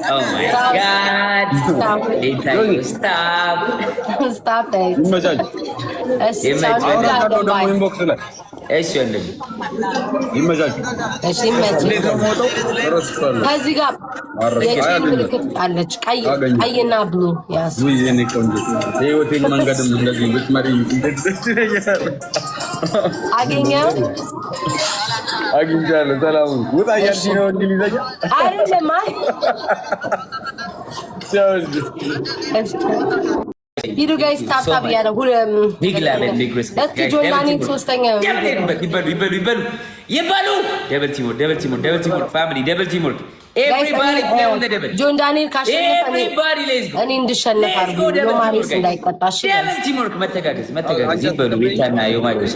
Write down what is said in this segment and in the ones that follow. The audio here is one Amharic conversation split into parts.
Oh my God! Stop! Stop it. ይመቻች። እሺ ወንድም ይመቻች። እሺ ይመች። ከዚህ ጋር የቼን ምልክት አለች፣ ቀይና ብሉ ያስ ውይ የኔ ቆንጆ የህይወቴን መንገድም እንደዚህ ብትመሪ አገኘው አግኝቻለሁ። ሰላም ውጣ እያልሽ ነው እንግሊዘኛ አይደለም። ሂዱ ጋይስ ታፕታፕ እያለ ቢግ ላቭ ኤንድ ቢግ ሪስፔክት። እስኪ ጆናኒን ሶስተኛ ይበሉ። ደብል ቲምወርክ ፋሚሊ፣ ደብል ቲምወርክ ኤቭሪባዲ ፕሌይ ኦን ዘ ደብል። ጆን ዳንኤል ካሸነፈ እኔ እንድሸነፍ አድርጉ። ዮማሪስ እንዳይቀጣሽ። ደብል ቲምወርክ መተጋገዝ። ይበሉ። ቤታና ዮማሪስ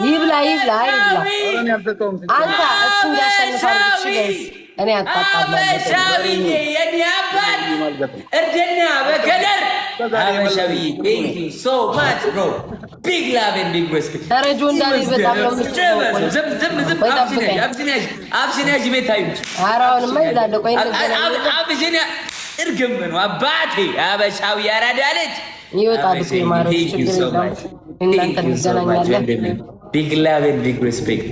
ይብላ። አንተ እሱ እንዲያሸንፍ አድርጉ ጋይስ። እኔ አባሻዊዬ የኔ አባት እርደኛ በከደር አባሻዊዬ ቴንክ ዩ ሶ ማች ብሮ ቢግ ላቭ ኤንድ ቢግ ሪስፔክት። ደረጆ እንዳለ በጣም ነው አብሽኒያ ቤታዩ አራውንማ ይላል። ቆይ አብሽኒያ እርግም ነው አባቴ አበሻዊ ያራዳ ልጅ ይወጣል። ማሩ እናንተ እንገናኛለን። ቢግ ላቭ ኤንድ ቢግ ሪስፔክት።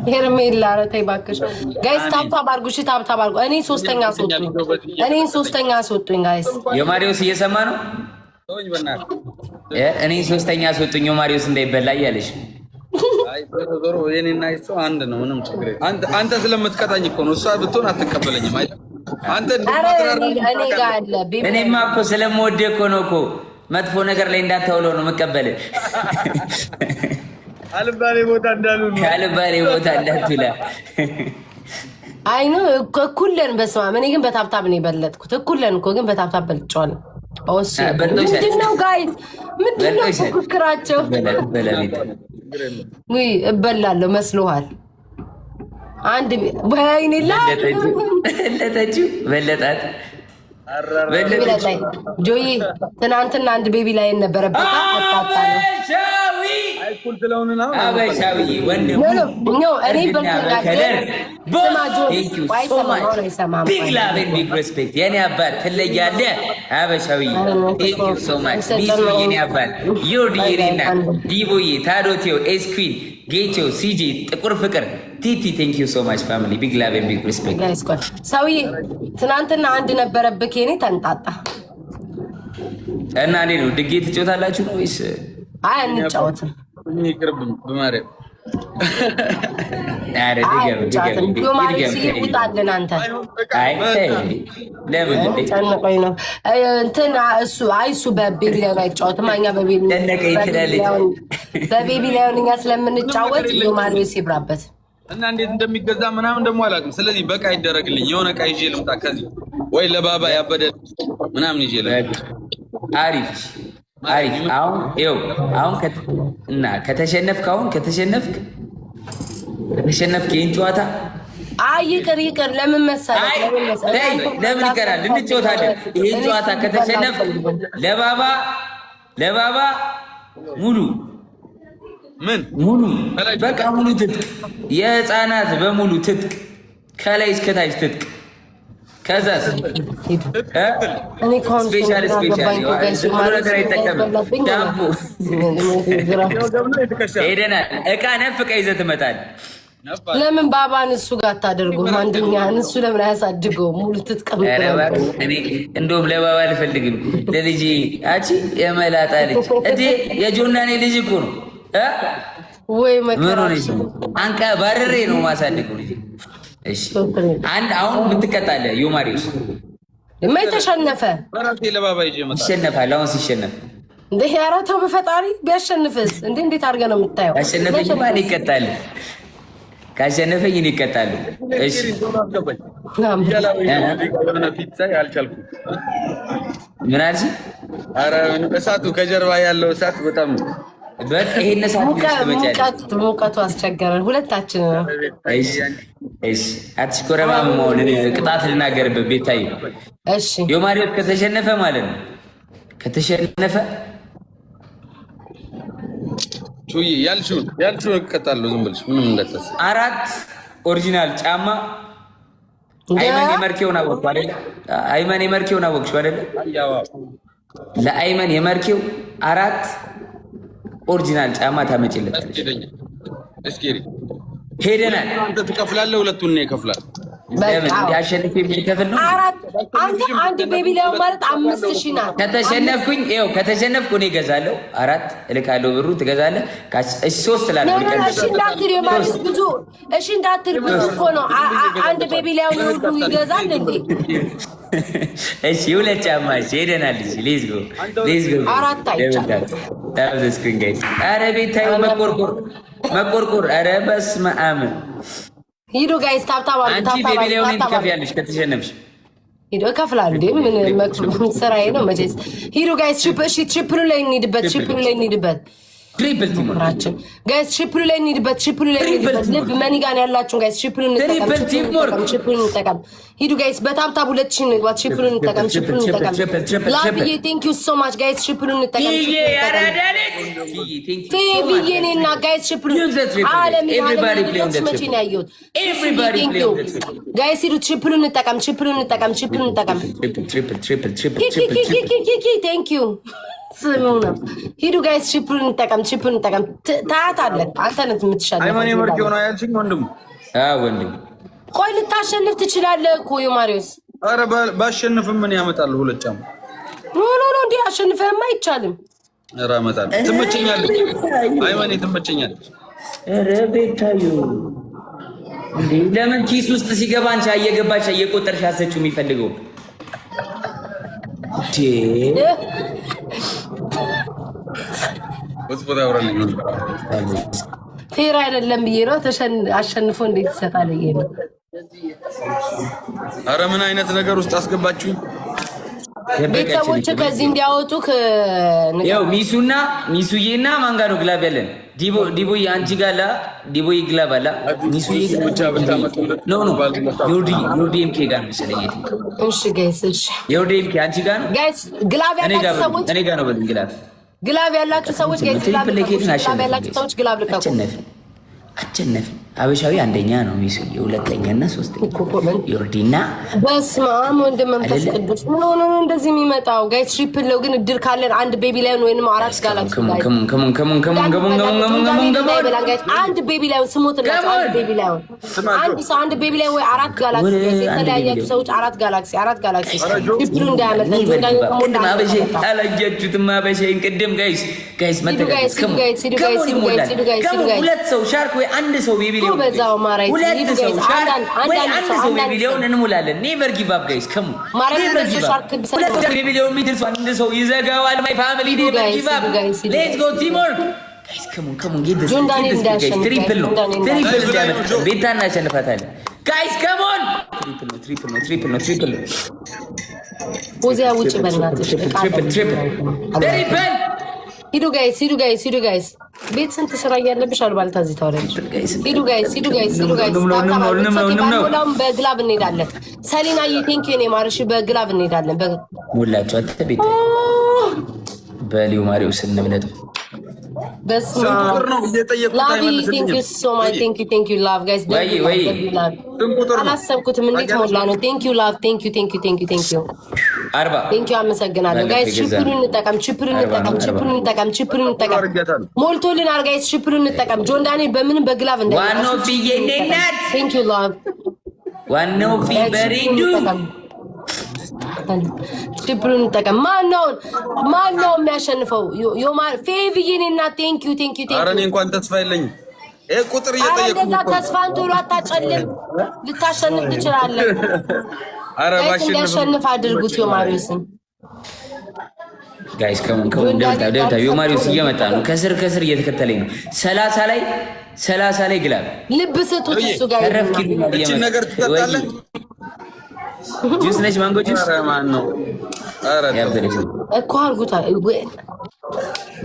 ሄርሜላ ኧረ ተይ እባክሽ ጋይስ፣ ታብታብ አድርጉ። እሺ ታብታብ አድርጉ። እኔ ሶስተኛ አስወጡኝ ጋይስ። የማሪዮስ እየሰማ ነው። እኔ ሶስተኛ አስወጡኝ የማሪዮስ እንዳይበላ እያለሽ ዞሮ የኔና እሱ አንድ ነው። ምንም ችግር የለም። አንተ ስለምትቀጣኝ እኮ ነው። እሷ ብትሆን አትቀበለኝም አይደል? አንተ እኔማ እኮ ስለምወደህ እኮ ነው እኮ መጥፎ ነገር ላይ እንዳታውለው ነው መቀበልህ። አልባሌ ቦታ እንዳትውላ። አይ ነው እኩልን በስመ አብ። እኔ ግን በታብታብ ነው የበለጥኩት። እኩልን እኮ ግን በታብታብ በልጬዋለሁ። ምንድነው ጋይዝ? ምንድነው ፉክክራቸው? ውይ እበላለሁ መስሎሃል? አንድ ወይኔ በለጣት ጆይ ትናንትና አንድ ቤቢ ላይ ነበረበት። አበሻዊ ወንድም እኔ ቢግ ላቭ ኤንድ ቢግ ሪስፔክት። የኔ አባት ትለያለህ። አበሻዊ ቴንክ ዩ ሶ ማች። ሚስቱ የኔ አባት ዮርዲ የኔና ዲቦዬ፣ ታዶቴው፣ ኤስኩዊን፣ ጌቾ፣ ሲጂ፣ ጥቁር ፍቅር፣ ቲቲ ቴንክ ዩ ሶ ማች ፋሚሊ። ቢግ ላቭ ኤንድ ቢግ ሪስፔክት። ሰውዬ ትናንትና አንድ ነበረብህ የኔ ተንጣጣ እና እኔ ነው ድጌ ትጮታላችሁ ነው ወይስ? አይ እንጫወትም። ይቅርብኝ በማርያም ይውጣልን አንተ። እሱ በቤቢ ላይ አይጫወትም። እኛ በቤቢ ላይሆን እኛ ስለምንጫወት ማሪዮስ ይብራበት እና እንዴት እንደሚገዛ ምናምን ደግሞ አላውቅም። ስለዚህ በቃ ይደረግልኝ። የሆነ ዕቃ ይዤ ልምጣ ከዚህ ወይ ለባባ ያበደ ምናምን ይዤ ልምጣ። አሪፍ። አሁን ከተሸነፍክ ይህን ጨዋታ ይቅር። ለምን መሰለህ? ለምን ይቀራል? እንጫወታለን። ይህን ጨዋታ ከተሸነፍክ ለባባ ሙሉ በቃ ሙሉ ትጥቅ፣ የህፃናት በሙሉ ትጥቅ፣ ከላይ እስከታች ትጥቅ። ከዛስ ስፔሻል ነገር አይጠቀምም። ዳቦ ሄደናል። እቃ ነፍቀ ይዘህ ትመጣለህ። ለምን ባባን እሱ ጋር አታደርጉም? አንደኛ እሱ ለምን አያሳድገው? ሙሉ ትጥቀም። እንደውም ለባባ አልፈልግም፣ ለልጅ አቺ የመላጣ ልጅ የጆናኔ ልጅ እኮ ነው። ወይ ምን ሆነሽ? አንቀ ባረሬ ነው ማሳደገው ልጅ። እሺ አሁን ምን ትቀጣለህ? ዮማሪዮስ ተሸነፈ። ለባባ ይሸነፋል። አሁን ሲሸነፍ እንደ ያራተው በፈጣሪ ቢያሸንፍስ እንዴት አድርገህ ነው የምታየው? አሸነፈኝ ማን ይቀጣል? ካሸነፈኝ እኔ እቀጣለሁ። እሺ ምን አልሽ? ኧረ እሳቱ ከጀርባ ያለው እሳት በጣም ይሄን እሳት ሙቀቱ አስቸገረን ሁለታችን ነው። እሺ አትሽኮረማም መሆን ቅጣት ልናገርበት ቤታዬ። እሺ ዮማሪዎስ ከተሸነፈ ማለት ነው ከተሸነፈ ቹይ ያልሽውን እቀጣለሁ። ዝም ብለሽ ምንም እንዳታስ 4 ኦሪጂናል ጫማ አይመን የመርኬውን አወቅሽው አይደል? አይመን የመርኬውን አወቅሽው አይደል? ለአይመን የመርኬው 4 ኦሪጂናል ጫማ ታመጪለታለሽ። እስኪ ሄደናል። አንተ ትከፍላለህ፣ ሁለቱን ነው ይከፍላል። ለምን እንዲያሸንፍ የሚከፍል ነው? አንተ አንድ ቤቢ ላይ ማለት 5000 ናት። ከተሸነፍኩኝ ይኸው ከተሸነፍኩ እኔ እገዛለሁ 4 እልካለሁ፣ ብሩ ትገዛለህ። እሺ 3 ላለው እሺ እንዳትል የማርስ ብዙ እሺ እንዳትል ብዙ እኮ ነው። አንድ ቤቢ ላይ ሁሉ ይገዛል እንዴ? እሺ ሁለት ጫማ ሄደናል። እሺ ሌትስ ጎ 4 አይቻልም። ታብስኩኝ ጋይስ። ኧረ ቤታዩ መቆርቆር ኧረ በስመ አብ ሂዱ ጋይስ ታብታባ አንቺ ቤቢ ሊሆን ትከፍያለሽ ከተሸነፍሽ። ሂዱ እከፍላለሁ እንዴ ምን ስራዬ ነው መቼስ። ሂዱ ጋይስ ትሪፕሉ ላይ እንሂድበት፣ ትሪፕሉ ላይ እንሂድበት። ትሪፕል ቲሞራችን ጋይስ ትሪፕሉ ላይ እንሂድበት፣ ትሪፕሉ ላይ እንሂድበት። ልብ መኒ ጋር ያላችሁ ጋይስ ትሪፕሉ እንጠቀም፣ ትሪፕሉ እንጠቀም። ሂዱ ጋይስ በታብታብ 2000 ንግባ፣ ትሪፕሉ እንጠቀም፣ ትሪፕሉ እንጠቀም። ላቭዬ ቴንክ ዩ ሶ ማች ጋይስ ትሪፕሉ እንጠቀም። ፌቪዬኔና ጋይስ ትሪፕሉ ዓለም ኤቨሪባዲ ፕሌይ መቼ ነው ያየሁት? ኤቨሪባዲ ቴንክ ዩ ጋይስ ሂዱ ትሪፕሉ እንጠቀም፣ ትሪፕሉ እንጠቀም፣ ትሪፕሉ እንጠቀም። ኪኪ ቴንክ ዩ ስሙና ሂዱ ጋይስ ትሪፕሉን እንጠቀም። ታያታለህ አንተ ነህ የምትሻለው። አይማን የመርኬው ነው ያልሽኝ ወንድም? ወንድም ቆይ ልታሸንፍ ትችላለህ እኮ የማሪዮስ። ኧረ ባሸንፍም ምን ያመጣል? ሁለት ጫማ ኖ እንዴ አሸንፈህማ አይቻልም። ኧረ አመጣለሁ። ትመቸኛለች አይማን ትመቸኛለች። ኧረ ቤታዩ እንዴ ለምን ኪስ ውስጥ ሲገባ አንቺ እየገባች እየቆጠርሽ አሰችው የሚፈልገው ፌር አይደለም ብዬ ነው። አሸንፎ እንዴት ይሰጣል? ኧረ ምን አይነት ነገር ውስጥ አስገባችሁኝ? ቤተሰቦች ከዚህ እንዲያወጡ ያው ሚሱዬና ማን ጋር ነው ግላብ ያለን? ዲቦይ አንቺ ጋር ዲቦይ ግላብ አላ ሚሱዬ ኖ ዮርዲ ኤምኬ ጋር ነው መሰለኝ። እሺ ጋይስ እሺ ዮርዲ ኤምኬ አንቺ ጋር ነው ጋይስ። ግላብ ያላችሁ ሰዎች እኔ ጋር ነው በል ግላብ ያላችሁ ሰዎች ጋይስ ግላብ ያላችሁ ሰዎች ግላብ ልቀቁ። አቸነፍን አበሻዊ አንደኛ ነው ሚሱዬ፣ ሁለተኛና ሶስተኛ ዮርዲና። በስመ አብ ወወልድ ወመንፈስ ቅዱስ። ምን ሆኖ ነው እንደዚህ የሚመጣው? ጋይስ ትሪፕል ነው ግን እድል ካለን አንድ ቤቢ ላይ ወይንም 4 ጋላክሲ ላይ አንድ ቤቢ ላይ ስሞት ነው። አንድ ቤቢ ላይ አንድ ቤቢ ላይ ወይ 4 ጋላክሲ የተለያያችሁ ሰዎች 4 ጋላክሲ ትሪፕሉ እንዳያመልጣችሁ። ቅድም አበሻ አላያችሁትም? አበሻን ቅድም ጋይስ መተጋገዝ ሁለት ሰው ሻርክ ወይ አንድ ሰው ቤቢ ሊሆን ሁለት ሰው ሻርክ ወይ አንድ ሰው ቤቢ ሊሆን እንሙላለን። ኔቨር ጊቭ አፕ ጋይስ ከሙ ኔቨር ጊቭ አፕ። ሁለት ቤቢ ሊሆን የሚደርስ አንድ ሰው ይዘጋዋል። ማይ ፋሚሊ ኔቨር ጊቭ አፕ። ሌትስ ጎ ቲም ወርክ ጋይስ ከሙ ጌት ዲስ ትሪፕል ነው ቤታ እናሸንፋታለን ጋይስ ከሞን ትሪፕል ነው ፖዚያ ውጪ በእናትሽ ትሪፕል ሂዱ ጋይስ ቤት ስንት ስራ እያለብሽ አልባልታ እዚህ ታወራለሽ። ሂዱ ጋይስ በግላብ እንሄዳለን። ሰሊና ቴንክ ዩ ማርሽ በግላብ እንሄዳለን። ሞላችሁ አንተ ቤት በሊው ማሪው ስንብለጥ በስመ አብ ላቪ ቴንክ ዩ ሶ ማች ቴንክ ዩ ላቭ ጋይስ አላሰብኩትም። እንዴት ሞላ ነው። ቴንክ ዩ ላቭ ቴንክ ዩ 40 ቴንክ ዩ አመሰግናለሁ ጋይስ። ቺፕሉን እንጠቀም ሞልቶልን አር ጋይስ ቺፕሉን እንጠቀም። ጆን ዳንኤል በምንም በግላቭ እንደ ዋናው ፊየኔናት ቴንክ ዩ ላቭ ዋናው ፊበሪዱ ቺፕሉን እንጠቀም። ማን ነው የሚያሸንፈው? ዮማር ፌቪዬኔና ቴንክ ዩ ኧረ እኔ እንኳን ተስፋ የለኝም። ቁጥር እየጠየቁ ነው። ተስፋን ቶሎ አታጨልም። ልታሸንፍ ትችላለህ። ኧረ ባሸንፍ አድርጉት ዮማሪስን ጋይስ ከሞን ደልታ ዮማሪስ እየመጣ ነው። ከስር እየተከተለኝ ነው። 30 ላይ ግላብ ልብ ስጡት። እሱ ጋር እቺ ነገር ትጠጣለህ። ጁስ ነች ማንጎ ጁስ ማን ነው? ኧረ እኮ አርጉታ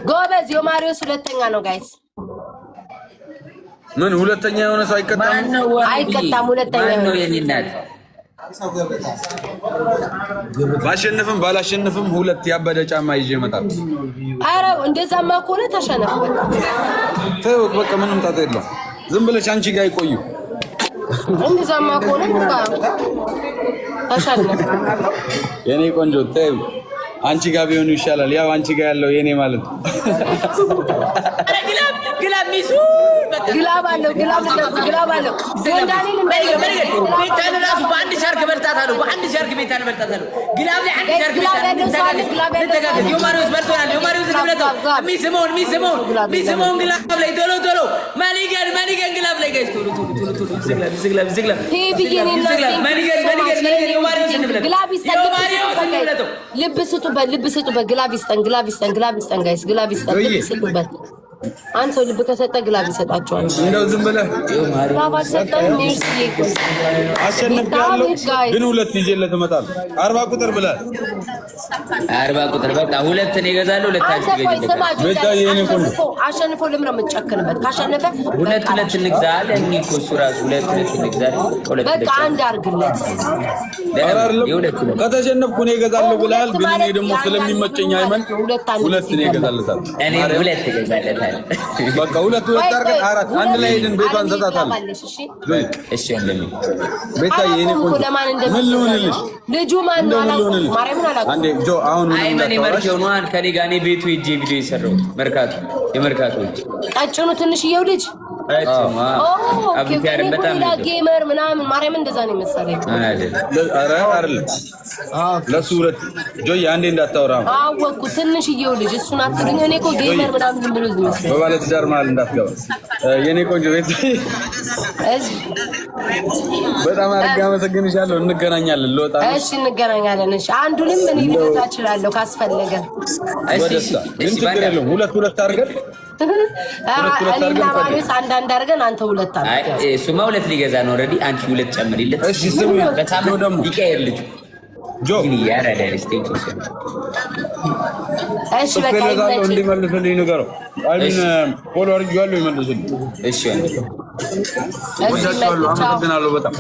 ጎበዝ። ዮማሪስ ሁለተኛ ነው ጋይስ። ምን ሁለተኛ የሆነ ሰው አይቀጣም? አይቀጣም። ሁለተኛ ነው የኔ እናት። ባሸንፍም ባላሸንፍም ሁለት ያበደ ጫማ ይዤ እመጣለሁ። ኧረ እንደዛማ ከሆነ ተሸነፍ። ተው በቃ ምንም ጣጣ የለውም። ዝም ብለሽ አንቺ ጋር ይቆዩ። እንደዛማ ከሆነ ተሸነፍ። የኔ ቆንጆ ተው አንቺ ጋር ቢሆን ይሻላል። ያው አንቺ ጋር ያለው የኔ ማለት ነው። ግላብ ሚሱ ግላብ አለው ቤታን ራሱ በአንድ ሻርክ በልጣታለሁ። በአንድ ሻርክ ቤታን በልጣታለሁ። ግላብ ላይ አንድ ሻርክ ቤታን ዮማሪውስ በልቶናል። ዮማሪውስ ግብለታው ሚስሞን ግላብ ላይ ቶሎ ማኒገን ግላብ ላይ ጋይስ ቶሎ ዝግላብ ልብ ስጡበት። ግላብ ይስጠን ጋይስ። ግላብ ስጡበት። አንድ ሰው ልብ ከሰጠ ግላብ ይሰጣቸዋል። እንደው ዝም ብለህ አሸንፊያለሁ ግን ሁለት ይዤለት እመጣለሁ። 40 ቁጥር ብለህ 40 ቁጥር በቃ ሁለት ነው ይገዛሉ። ሁለታችሁ አሸንፎ ለምን ነው የምትጨክንበት? ካሸነፈ ሁለት እንግዛ አለ። እኔ እኮ እሱ ራሱ ሁለት እንግዛ በቃ አንድ አድርግለት። ከተሸነፍኩ እኔ እገዛለሁ ብለሃል። ግን እኔ ደግሞ ስለሚመቸኝ አይመን ሁለት ነው ይገዛለታል። እኔ ሁለት እገዛለታለሁ። በቃ ሁለት አድርገን አራት አንድ ላይ ሄድን ቤቷን እንሰጣታለን። እሺ እንደሚ ቤታዬ የኔ ቆንጆ ምን ልሆንልሽ? ልጁ ማን ነው? ማርያምን አላውቅም። አንዴ ጆ አሁን ምን አይመን መርጀው ነው ከኔ ጋር እኔ ቤቱ ሄጄ ቪዲዮ የሰራሁት የመርካቶ ቀጭኑ ትንሽዬው ልጅ በጣም ጌመር ምናምን ማርያም እንደዛ ነው መሰለኝ። አይደል ለሱ ሁለት ጆይ አንዴ እንዳታወራ አወኩ። ትንሽዬው ልጅ እሱን አትሉኝ። እኔ እኮ ጌመር ምናምን ዝም ብሎ ይመስለኝ። በባለ ትዳር መሀል እንዳትገባ የኔ ቆንጆ ቤት። በጣም አድርጌ አመሰግንሻለሁ። እንገናኛለን። ልወጣ ነው። እሺ እንገናኛለን። እሺ አንዱንም እኔ ልወጣ እችላለሁ ካስፈለገ። እሺ ግን ችግር የለውም። ሁለት አድርገን እኔና ማሪስ አንዳንድ አድርገን አንተ ሁለት አድርገን። አይ እሱማ ሁለት ሊገዛ ነው። ኦልሬዲ አንቺ ሁለት ጨምሪለት። እሺ ስሙ በጣም ደግሞ ይቀየር ልጅ ጆ ያራዳል ስቴጅ እሺ በቃ ይመጣል። እንዲመልስልኝ ንገረው። አይን ፎሎ አድርጌዋለሁ ይመልስልኝ። እሺ አመሰግናለሁ በጣም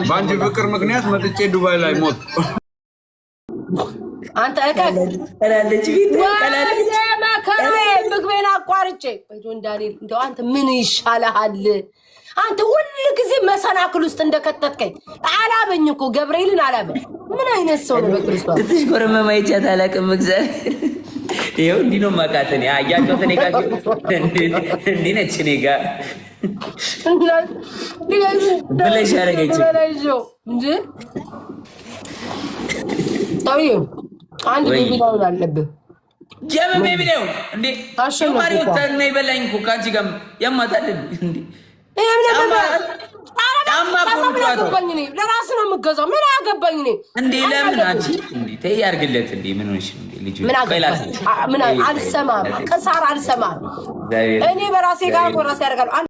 በአንቺ ፍቅር ምክንያት መጥቼ ዱባይ ላይ ሞት አንተ እከላለች ምግቤን አቋርጬ ዳንኤል እንደው አንተ ምን ይሻልሃል? አንተ ሁሉ ጊዜ መሰናክል ውስጥ እንደከተትከኝ አላበኝ እኮ ገብርኤልን አላበኝ። ምን አይነት ሰው ነው? በክርስቶስ ትንሽ ኮረመማ ይቻት አላውቅም። እግዚአብሔር ይኸው እንዲህ ነው የማውቃት እኔ። አያቸውት እኔ ጋር እንዲህ ነች እኔ ጋር ብለሽ ያደረገችው እንጂ ሰውዬው አንድ ቤቢ ዳውን አለብህ። የምን ቤቢ ዳውን እንዴ? ማሪው ታና ይበላኝ እኮ ካንቺ ጋር ያማታል እንዴ? ለራስህ ነው የምገዛው። ምን አገባኝ እኔ እንዴ? ለምን አንቺ እንዴ ተይ ያርግለት እንዴ? ምን ሆነሽ እንዴ? ልጅ ምን አልሰማም፣ ቅሳር አልሰማም። እኔ በራሴ ጋር ቆራስ ያደርጋሉ።